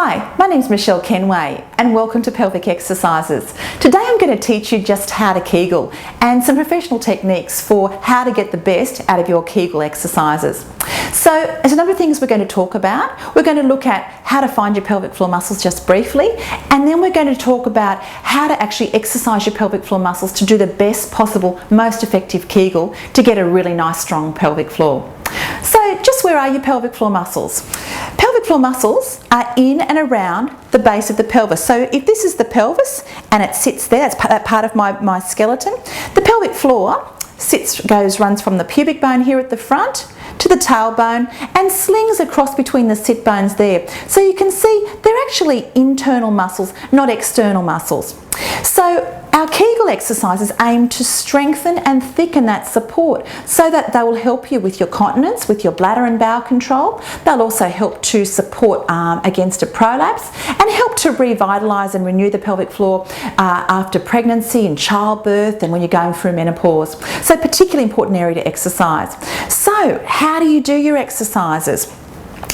Hi, my name's Michelle Kenway and welcome to Pelvic Exercises. Today I'm going to teach you just how to Kegel and some professional techniques for how to get the best out of your Kegel exercises. So there's a number of things we're going to talk about. We're going to look at how to find your pelvic floor muscles just briefly, and then we're going to talk about how to actually exercise your pelvic floor muscles to do the best possible, most effective Kegel to get a really nice strong pelvic floor. So just where are your pelvic floor muscles? Pelvic floor muscles are in and around the base of the pelvis. So if this is the pelvis and it sits there, that's that part of my skeleton, the pelvic floor runs from the pubic bone here at the front to the tailbone and slings across between the sit bones there. So you can see they're actually internal muscles, not external muscles. So our Kegel exercises aim to strengthen and thicken that support so that they will help you with your continence, with your bladder and bowel control. They'll also help to support against a prolapse and help to revitalise and renew the pelvic floor after pregnancy and childbirth and when you're going through menopause. So particularly important area to exercise. So how do you do your exercises?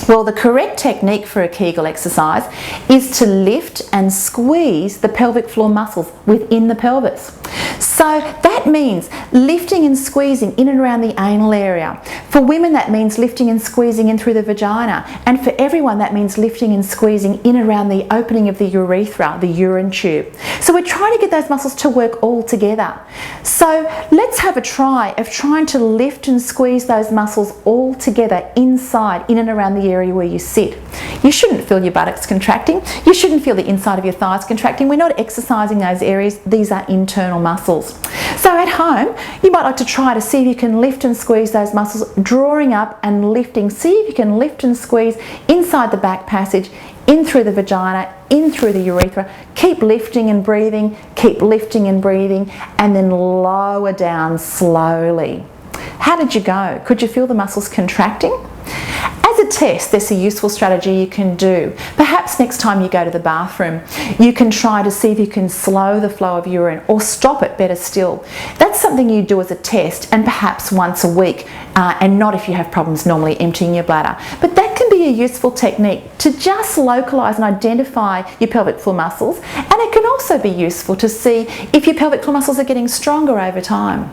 Well, the correct technique for a Kegel exercise is to lift and squeeze the pelvic floor muscles within the pelvis. So that means lifting and squeezing in and around the anal area. For women, that means lifting and squeezing in through the vagina. And for everyone, that means lifting and squeezing in and around the opening of the urethra, the urine tube. So we're trying to get those muscles to work all together. So let's have a try of trying to lift and squeeze those muscles all together inside, in and around the area where you sit. You shouldn't feel your buttocks contracting. You shouldn't feel the inside of your thighs contracting. We're not exercising those areas. These are internal muscles. So at home, you might like to try to see if you can lift and squeeze those muscles, drawing up and lifting. See if you can lift and squeeze inside the back passage, in through the vagina, in through the urethra. Keep lifting and breathing, keep lifting and breathing, and then lower down slowly. How did you go? Could you feel the muscles contracting? As a test, there's a useful strategy you can do. Perhaps next time you go to the bathroom, you can try to see if you can slow the flow of urine or stop it, better still. That's something you do as a test, and perhaps once a week, and not if you have problems normally emptying your bladder. But that can be a useful technique to just localise and identify your pelvic floor muscles, and it can also be useful to see if your pelvic floor muscles are getting stronger over time.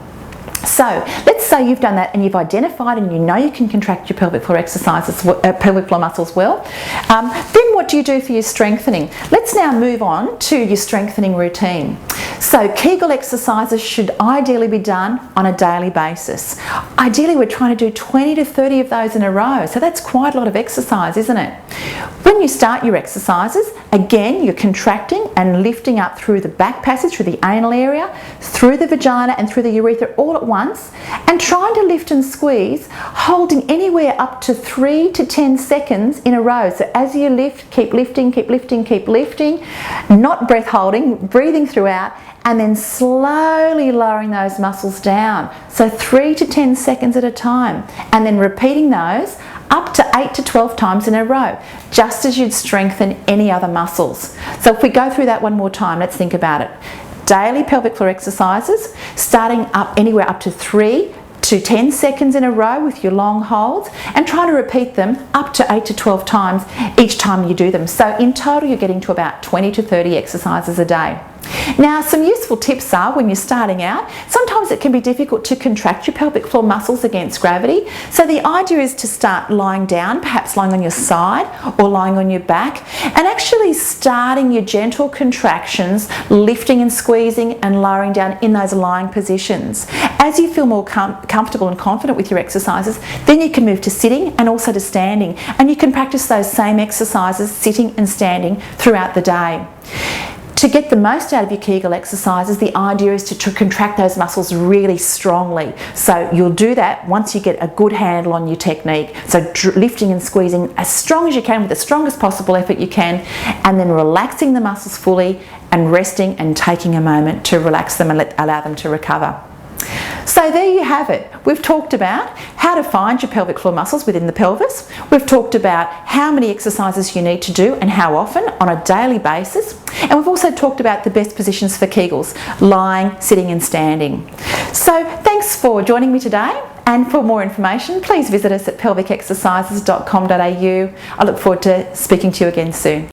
So let's say you've done that and you've identified and you know you can contract your pelvic floor pelvic floor muscles well. Then what do you do for your strengthening? Let's now move on to your strengthening routine. So Kegel exercises should ideally be done on a daily basis. Ideally, we're trying to do 20 to 30 of those in a row. So that's quite a lot of exercise, isn't it? When you start your exercises, again, you're contracting and lifting up through the back passage, through the anal area, through the vagina and through the urethra all at once, and trying to lift and squeeze, holding anywhere up to 3 to 10 seconds in a row. So as you lift, keep lifting, keep lifting, keep lifting, not breath holding, breathing throughout, and then slowly lowering those muscles down. So 3 to 10 seconds at a time, and then repeating those up to 8 to 12 times in a row, just as you'd strengthen any other muscles. So if we go through that one more time, let's think about it. Daily pelvic floor exercises, starting up anywhere up to 3 to 10 seconds in a row with your long holds, and try to repeat them up to 8 to 12 times each time you do them. So in total, you're getting to about 20 to 30 exercises a day. Now, some useful tips are when you're starting out, sometimes it can be difficult to contract your pelvic floor muscles against gravity. So the idea is to start lying down, perhaps lying on your side or lying on your back, and actually starting your gentle contractions, lifting and squeezing and lowering down in those lying positions. As you feel more comfortable and confident with your exercises, then you can move to sitting and also to standing, and you can practice those same exercises sitting and standing throughout the day. To get the most out of your Kegel exercises, the idea is to contract those muscles really strongly. So you'll do that once you get a good handle on your technique. So lifting and squeezing as strong as you can with the strongest possible effort you can, and then relaxing the muscles fully and resting and taking a moment to relax them and allow them to recover. So there you have it. We've talked about how to find your pelvic floor muscles within the pelvis. We've talked about how many exercises you need to do and how often on a daily basis. And we've also talked about the best positions for Kegels, lying, sitting and standing. So thanks for joining me today. And for more information, please visit us at pelvicexercises.com.au. I look forward to speaking to you again soon.